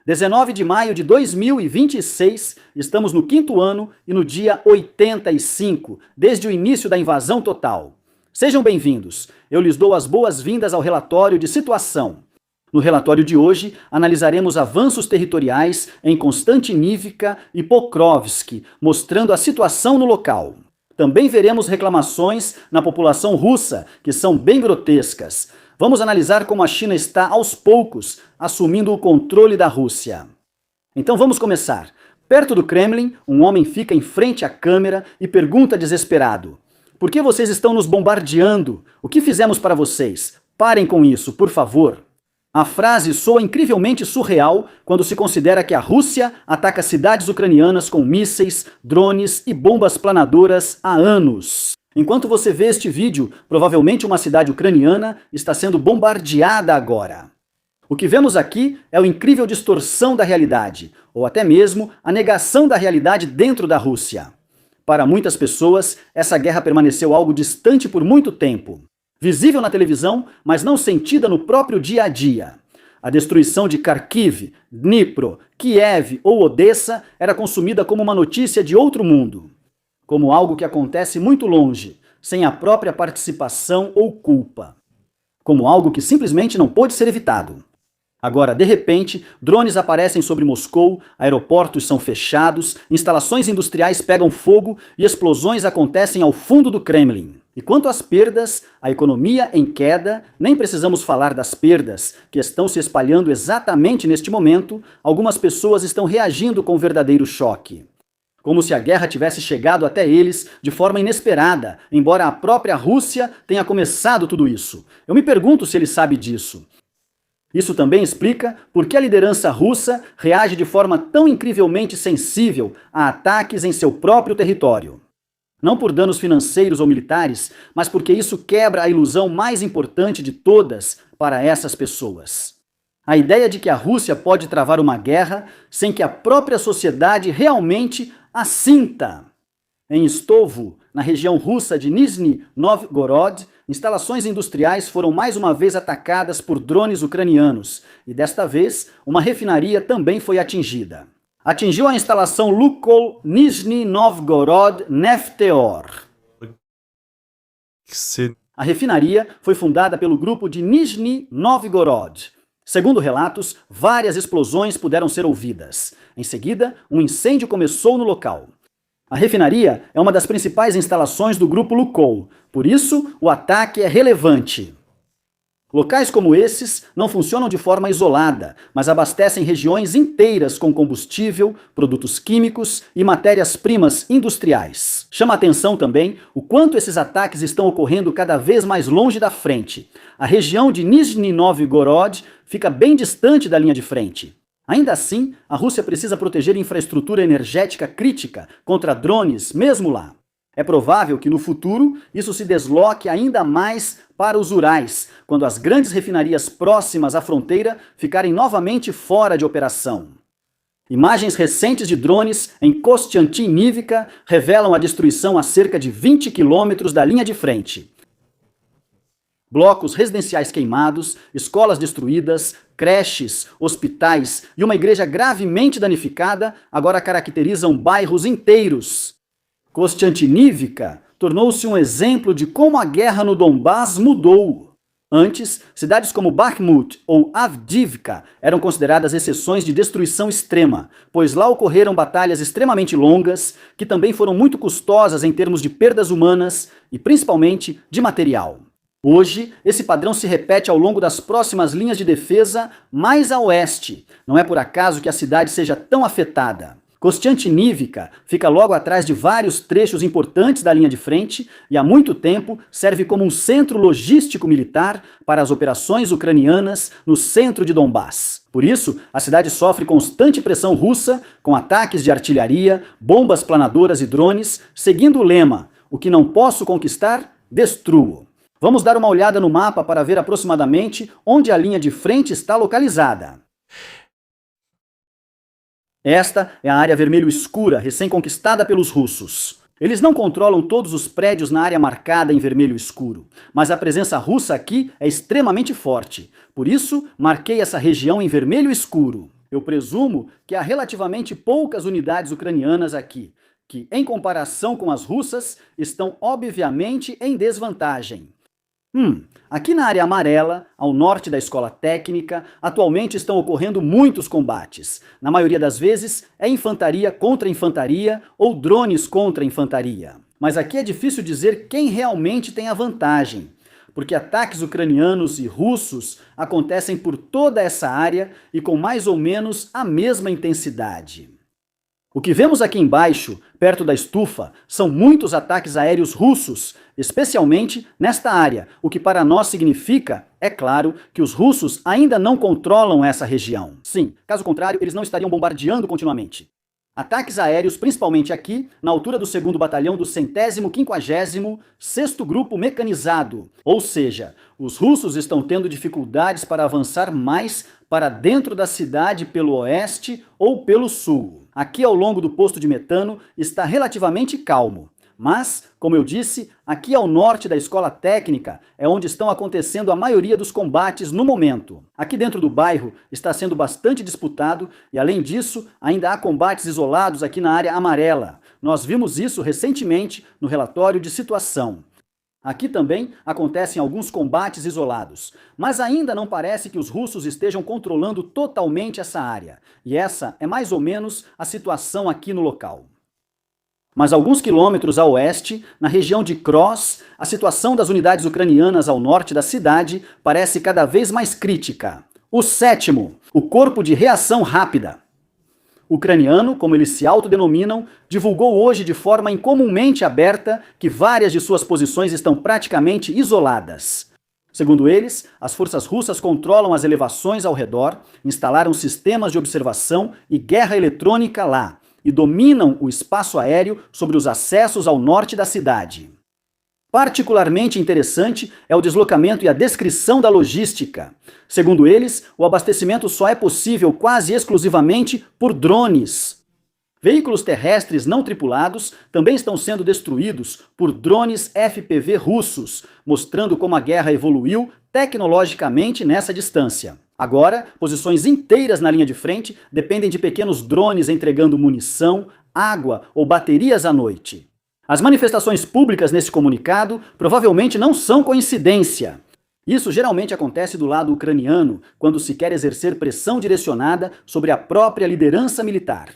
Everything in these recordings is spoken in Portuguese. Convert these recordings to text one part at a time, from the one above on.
19 de maio de 2026, estamos no 5º ano e no dia 85, desde o início da invasão total. Sejam bem-vindos. Eu lhes dou as boas-vindas ao relatório de situação. No relatório de hoje, analisaremos avanços territoriais em Konstantiníivka e Pokrovsk, mostrando a situação no local. Também veremos reclamações na população russa, que são bem grotescas. Vamos analisar como a China está, aos poucos, assumindo o controle da Rússia. Então vamos começar. Perto do Kremlin, um homem fica em frente à câmera e pergunta desesperado: "Por que vocês estão nos bombardeando? O que fizemos para vocês? Parem com isso, por favor." A frase soa incrivelmente surreal quando se considera que a Rússia ataca cidades ucranianas com mísseis, drones e bombas planadoras há anos. Enquanto você vê este vídeo, provavelmente uma cidade ucraniana está sendo bombardeada agora. O que vemos aqui é uma incrível distorção da realidade, ou até mesmo a negação da realidade dentro da Rússia. Para muitas pessoas, essa guerra permaneceu algo distante por muito tempo. Visível na televisão, mas não sentida no próprio dia a dia. A destruição de Kharkiv, Dnipro, Kiev ou Odessa era consumida como uma notícia de outro mundo. Como algo que acontece muito longe, sem a própria participação ou culpa. Como algo que simplesmente não pôde ser evitado. Agora, de repente, drones aparecem sobre Moscou, aeroportos são fechados, instalações industriais pegam fogo e explosões acontecem ao fundo do Kremlin. E quanto às perdas, a economia em queda, nem precisamos falar das perdas, que estão se espalhando exatamente neste momento, algumas pessoas estão reagindo com verdadeiro choque. Como se a guerra tivesse chegado até eles de forma inesperada, embora a própria Rússia tenha começado tudo isso. Eu me pergunto se ele sabe disso. Isso também explica por que a liderança russa reage de forma tão incrivelmente sensível a ataques em seu próprio território. Não por danos financeiros ou militares, mas porque isso quebra a ilusão mais importante de todas para essas pessoas. A ideia de que a Rússia pode travar uma guerra sem que a própria sociedade realmente a sinta. Em Stovo, na região russa de Nizhny Novgorod, instalações industriais foram mais uma vez atacadas por drones ucranianos, e desta vez uma refinaria também foi atingida. Atingiu a instalação Lukoil Nizhny Novgorod Nefteor. A refinaria foi fundada pelo grupo de Nizhny Novgorod. Segundo relatos, várias explosões puderam ser ouvidas. Em seguida, um incêndio começou no local. A refinaria é uma das principais instalações do grupo Lukoil, por isso o ataque é relevante. Locais como esses não funcionam de forma isolada, mas abastecem regiões inteiras com combustível, produtos químicos e matérias-primas industriais. Chama a atenção também o quanto esses ataques estão ocorrendo cada vez mais longe da frente. A região de Nizhny Novgorod fica bem distante da linha de frente. Ainda assim, a Rússia precisa proteger infraestrutura energética crítica contra drones, mesmo lá. É provável que no futuro isso se desloque ainda mais para os Urais, quando as grandes refinarias próximas à fronteira ficarem novamente fora de operação. Imagens recentes de drones em Konstantiníivka revelam a destruição a cerca de 20 quilômetros da linha de frente. Blocos residenciais queimados, escolas destruídas, creches, hospitais e uma igreja gravemente danificada agora caracterizam bairros inteiros. Konstantiníivka tornou-se um exemplo de como a guerra no Donbás mudou. Antes, cidades como Bakhmut ou Avdiivka eram consideradas exceções de destruição extrema, pois lá ocorreram batalhas extremamente longas, que também foram muito custosas em termos de perdas humanas e principalmente de material. Hoje, esse padrão se repete ao longo das próximas linhas de defesa mais a oeste. Não é por acaso que a cidade seja tão afetada. Konstantiníivka fica logo atrás de vários trechos importantes da linha de frente e há muito tempo serve como um centro logístico militar para as operações ucranianas no centro de Donbás. Por isso, a cidade sofre constante pressão russa, com ataques de artilharia, bombas planadoras e drones, seguindo o lema: "O que não posso conquistar, destruo." Vamos dar uma olhada no mapa para ver aproximadamente onde a linha de frente está localizada. Esta é a área vermelho escura, recém-conquistada pelos russos. Eles não controlam todos os prédios na área marcada em vermelho escuro, mas a presença russa aqui é extremamente forte. Por isso, marquei essa região em vermelho escuro. Eu presumo que há relativamente poucas unidades ucranianas aqui, que, em comparação com as russas, estão obviamente em desvantagem. Aqui na área amarela, ao norte da escola técnica, atualmente estão ocorrendo muitos combates. Na maioria das vezes, é infantaria contra infantaria ou drones contra infantaria. Mas aqui é difícil dizer quem realmente tem a vantagem, porque ataques ucranianos e russos acontecem por toda essa área e com mais ou menos a mesma intensidade. O que vemos aqui embaixo, perto da estufa, são muitos ataques aéreos russos, especialmente nesta área, o que para nós significa, é claro, que os russos ainda não controlam essa região. Sim, caso contrário, eles não estariam bombardeando continuamente. Ataques aéreos, principalmente aqui, na altura do 2º Batalhão do 156º Grupo Mecanizado. Ou seja, os russos estão tendo dificuldades para avançar mais para dentro da cidade pelo oeste ou pelo sul. Aqui ao longo do posto de metano está relativamente calmo. Mas, como eu disse, aqui ao norte da escola técnica é onde estão acontecendo a maioria dos combates no momento. Aqui dentro do bairro está sendo bastante disputado e, além disso, ainda há combates isolados aqui na área amarela. Nós vimos isso recentemente no relatório de situação. Aqui também acontecem alguns combates isolados, mas ainda não parece que os russos estejam controlando totalmente essa área. E essa é mais ou menos a situação aqui no local. Mas alguns quilômetros a oeste, na região de Kros, a situação das unidades ucranianas ao norte da cidade parece cada vez mais crítica. O 7º, o Corpo de Reação Rápida. Ucraniano, como eles se autodenominam, divulgou hoje de forma incomumente aberta que várias de suas posições estão praticamente isoladas. Segundo eles, as forças russas controlam as elevações ao redor, instalaram sistemas de observação e guerra eletrônica lá, e dominam o espaço aéreo sobre os acessos ao norte da cidade. Particularmente interessante é o deslocamento e a descrição da logística. Segundo eles, o abastecimento só é possível quase exclusivamente por drones. Veículos terrestres não tripulados também estão sendo destruídos por drones FPV russos, mostrando como a guerra evoluiu tecnologicamente nessa distância. Agora, posições inteiras na linha de frente dependem de pequenos drones entregando munição, água ou baterias à noite. As manifestações públicas nesse comunicado provavelmente não são coincidência. Isso geralmente acontece do lado ucraniano, quando se quer exercer pressão direcionada sobre a própria liderança militar.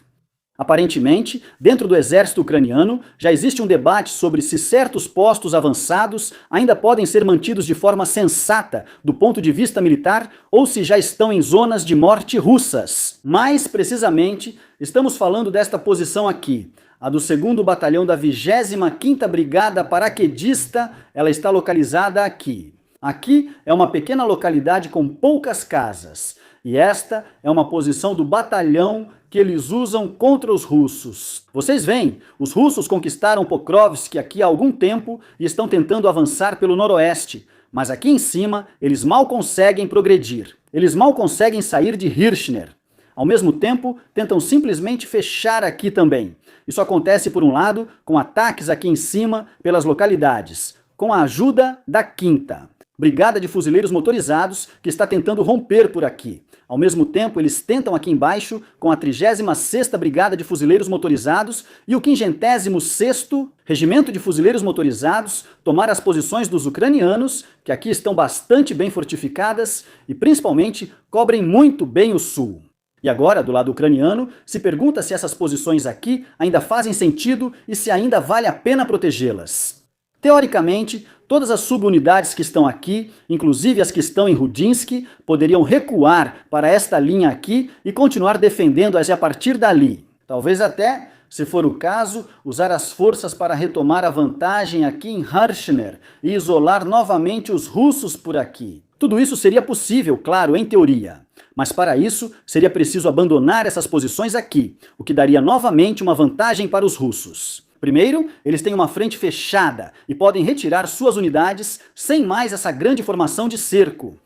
Aparentemente, dentro do exército ucraniano, já existe um debate sobre se certos postos avançados ainda podem ser mantidos de forma sensata do ponto de vista militar ou se já estão em zonas de morte russas. Mais precisamente, estamos falando desta posição aqui, a do 2º Batalhão da 25ª Brigada Paraquedista. Ela está localizada aqui. Aqui é uma pequena localidade com poucas casas. E esta é uma posição do batalhão que eles usam contra os russos. Vocês veem, os russos conquistaram Pokrovsk aqui há algum tempo e estão tentando avançar pelo noroeste. Mas aqui em cima, eles mal conseguem progredir. Eles mal conseguem sair de Hirchner. Ao mesmo tempo, tentam simplesmente fechar aqui também. Isso acontece, por um lado, com ataques aqui em cima pelas localidades, com a ajuda da 5ª Brigada de Fuzileiros Motorizados, que está tentando romper por aqui. Ao mesmo tempo, eles tentam aqui embaixo com a 36ª Brigada de Fuzileiros Motorizados e o 56º Regimento de Fuzileiros Motorizados tomar as posições dos ucranianos, que aqui estão bastante bem fortificadas e principalmente cobrem muito bem o sul. E agora, do lado ucraniano, se pergunta se essas posições aqui ainda fazem sentido e se ainda vale a pena protegê-las. Teoricamente, todas as subunidades que estão aqui, inclusive as que estão em Rudinsky, poderiam recuar para esta linha aqui e continuar defendendo-as a partir dali. Talvez até, se for o caso, usar as forças para retomar a vantagem aqui em Hirchner e isolar novamente os russos por aqui. Tudo isso seria possível, claro, em teoria. Mas para isso, seria preciso abandonar essas posições aqui, o que daria novamente uma vantagem para os russos. Primeiro, eles têm uma frente fechada e podem retirar suas unidades sem mais essa grande formação de cerco.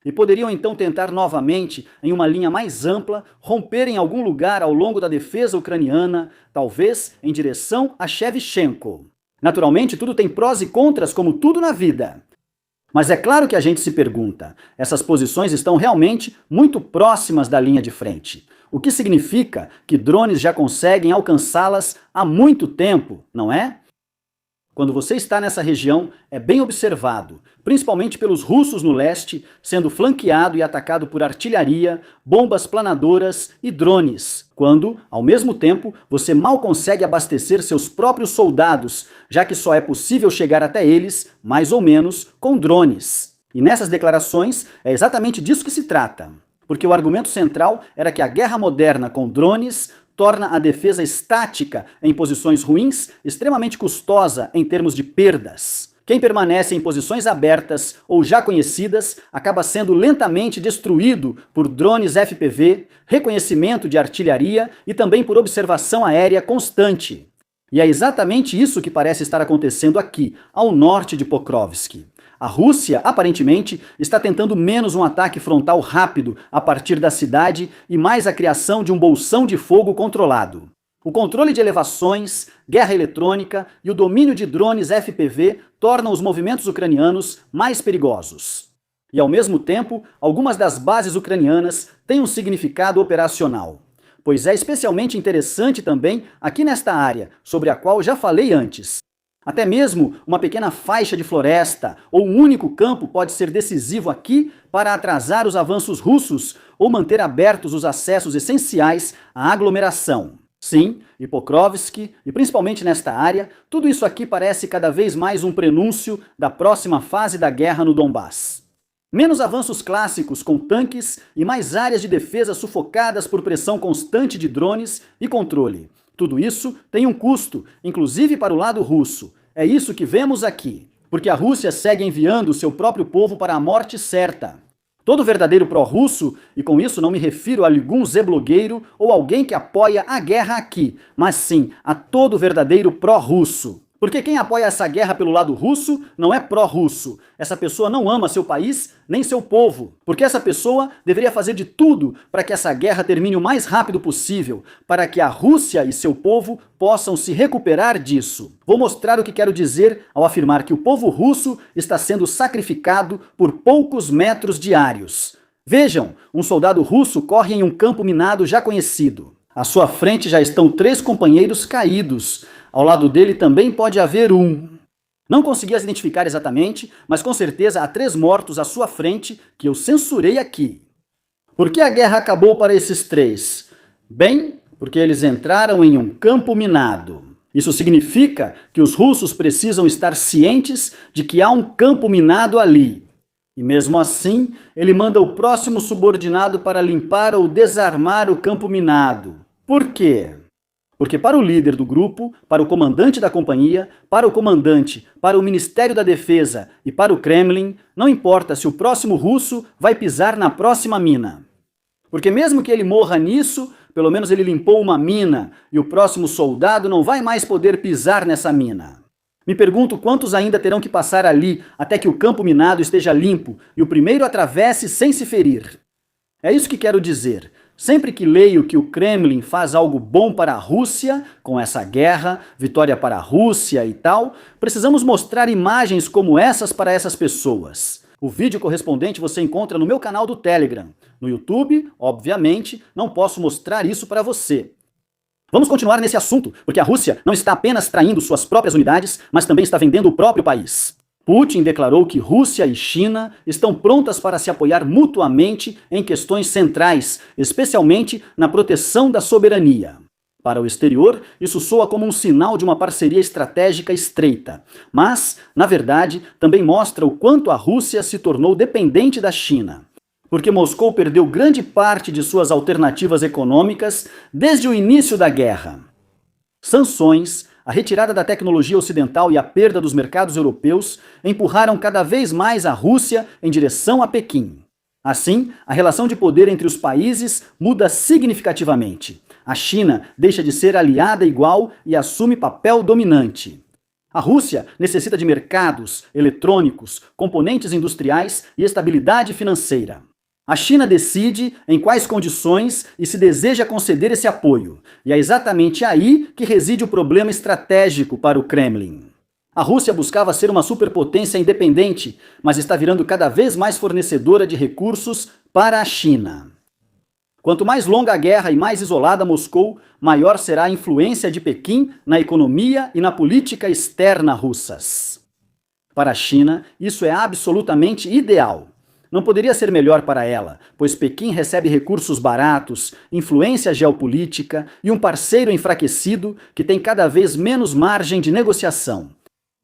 E poderiam então tentar novamente, em uma linha mais ampla, romper em algum lugar ao longo da defesa ucraniana, talvez em direção a Shevchenko. Naturalmente, tudo tem prós e contras, como tudo na vida. Mas é claro que a gente se pergunta, essas posições estão realmente muito próximas da linha de frente. o que significa que drones já conseguem alcançá-las há muito tempo, não é? Quando você está nessa região, é bem observado, principalmente pelos russos no leste, sendo flanqueado e atacado por artilharia, bombas planadoras e drones, quando, ao mesmo tempo, você mal consegue abastecer seus próprios soldados, já que só é possível chegar até eles, mais ou menos, com drones. E nessas declarações, é exatamente disso que se trata. Porque o argumento central era que a guerra moderna com drones torna a defesa estática em posições ruins extremamente custosa em termos de perdas. Quem permanece em posições abertas ou já conhecidas acaba sendo lentamente destruído por drones FPV, reconhecimento de artilharia e também por observação aérea constante. E é exatamente isso que parece estar acontecendo aqui, ao norte de Pokrovsk. A Rússia, aparentemente, está tentando menos um ataque frontal rápido a partir da cidade e mais a criação de um bolsão de fogo controlado. O controle de elevações, guerra eletrônica e o domínio de drones FPV tornam os movimentos ucranianos mais perigosos. E, ao mesmo tempo, algumas das bases ucranianas têm um significado operacional. Pois é especialmente interessante também aqui nesta área, sobre a qual já falei antes. Até mesmo uma pequena faixa de floresta ou um único campo pode ser decisivo aqui para atrasar os avanços russos ou manter abertos os acessos essenciais à aglomeração. Sim, e Pokrovsk, e principalmente nesta área, tudo isso aqui parece cada vez mais um prenúncio da próxima fase da guerra no Donbass. Menos avanços clássicos com tanques e mais áreas de defesa sufocadas por pressão constante de drones e controle. Tudo isso tem um custo, inclusive para o lado russo. É isso que vemos aqui, porque a Rússia segue enviando o seu próprio povo para a morte certa. Todo verdadeiro pró-russo, e com isso não me refiro a algum zé-blogueiro ou alguém que apoia a guerra aqui, mas sim a todo verdadeiro pró-russo. Porque quem apoia essa guerra pelo lado russo não é pró-russo. Essa pessoa não ama seu país nem seu povo. Porque essa pessoa deveria fazer de tudo para que essa guerra termine o mais rápido possível, para que a Rússia e seu povo possam se recuperar disso. Vou mostrar o que quero dizer ao afirmar que o povo russo está sendo sacrificado por poucos metros diários. Vejam, um soldado russo corre em um campo minado já conhecido. À sua frente já estão 3 companheiros caídos. Ao lado dele também pode haver um. Não consegui as identificar exatamente, mas com certeza há 3 mortos à sua frente que eu censurei aqui. Por que a guerra acabou para esses 3? Bem, porque eles entraram em um campo minado. Isso significa que os russos precisam estar cientes de que há um campo minado ali. E mesmo assim, ele manda o próximo subordinado para limpar ou desarmar o campo minado. Por quê? Porque para o líder do grupo, para o comandante da companhia, para o comandante, para o Ministério da Defesa e para o Kremlin, não importa se o próximo russo vai pisar na próxima mina. Porque mesmo que ele morra nisso, pelo menos ele limpou uma mina e o próximo soldado não vai mais poder pisar nessa mina. Me pergunto quantos ainda terão que passar ali até que o campo minado esteja limpo e o primeiro atravesse sem se ferir. É isso que quero dizer. Sempre que leio que o Kremlin faz algo bom para a Rússia, com essa guerra, vitória para a Rússia e tal, precisamos mostrar imagens como essas para essas pessoas. O vídeo correspondente você encontra no meu canal do Telegram. No YouTube, obviamente, não posso mostrar isso para você. Vamos continuar nesse assunto, porque a Rússia não está apenas traindo suas próprias unidades, mas também está vendendo o próprio país. Putin declarou que Rússia e China estão prontas para se apoiar mutuamente em questões centrais, especialmente na proteção da soberania. Para o exterior, isso soa como um sinal de uma parceria estratégica estreita, mas, na verdade, também mostra o quanto a Rússia se tornou dependente da China. Porque Moscou perdeu grande parte de suas alternativas econômicas desde o início da guerra. Sanções, a retirada da tecnologia ocidental e a perda dos mercados europeus empurraram cada vez mais a Rússia em direção a Pequim. Assim, a relação de poder entre os países muda significativamente. A China deixa de ser aliada igual e assume papel dominante. A Rússia necessita de mercados, eletrônicos, componentes industriais e estabilidade financeira. A China decide em quais condições e se deseja conceder esse apoio, e é exatamente aí que reside o problema estratégico para o Kremlin. A Rússia buscava ser uma superpotência independente, mas está virando cada vez mais fornecedora de recursos para a China. Quanto mais longa a guerra e mais isolada Moscou, maior será a influência de Pequim na economia e na política externa russas. Para a China, isso é absolutamente ideal. Não poderia ser melhor para ela, pois Pequim recebe recursos baratos, influência geopolítica e um parceiro enfraquecido que tem cada vez menos margem de negociação.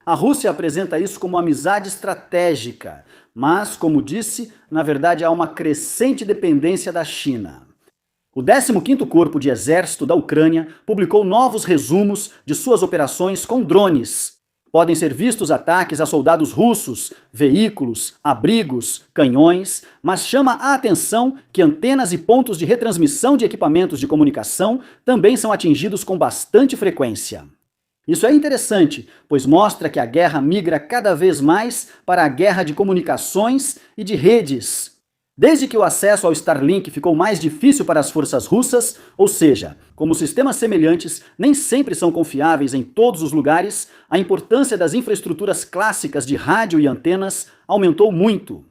A Rússia apresenta isso como amizade estratégica, mas, como disse, na verdade há uma crescente dependência da China. O 15º Corpo de Exército da Ucrânia publicou novos resumos de suas operações com drones. Podem ser vistos ataques a soldados russos, veículos, abrigos, canhões, mas chama a atenção que antenas e pontos de retransmissão de equipamentos de comunicação também são atingidos com bastante frequência. Isso é interessante, pois mostra que a guerra migra cada vez mais para a guerra de comunicações e de redes. Desde que o acesso ao Starlink ficou mais difícil para as forças russas, ou seja, como sistemas semelhantes nem sempre são confiáveis em todos os lugares, a importância das infraestruturas clássicas de rádio e antenas aumentou muito.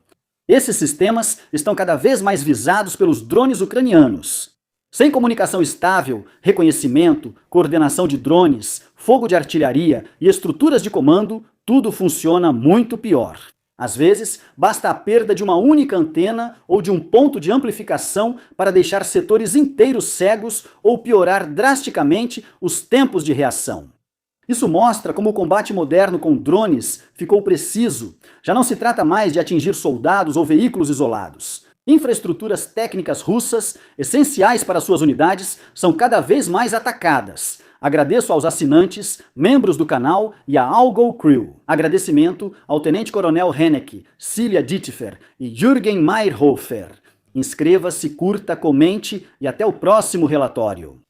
Esses sistemas estão cada vez mais visados pelos drones ucranianos. Sem comunicação estável, reconhecimento, coordenação de drones, fogo de artilharia e estruturas de comando, tudo funciona muito pior. Às vezes, basta a perda de uma única antena ou de um ponto de amplificação para deixar setores inteiros cegos ou piorar drasticamente os tempos de reação. Isso mostra como o combate moderno com drones ficou preciso. Já não se trata mais de atingir soldados ou veículos isolados. Infraestruturas técnicas russas, essenciais para suas unidades, são cada vez mais atacadas. Agradeço aos assinantes, membros do canal e à Algo Crew. Agradecimento ao Tenente Coronel Henneck, Cilia Dittifer e Jürgen Meyerhofer. Inscreva-se, curta, comente e até o próximo relatório.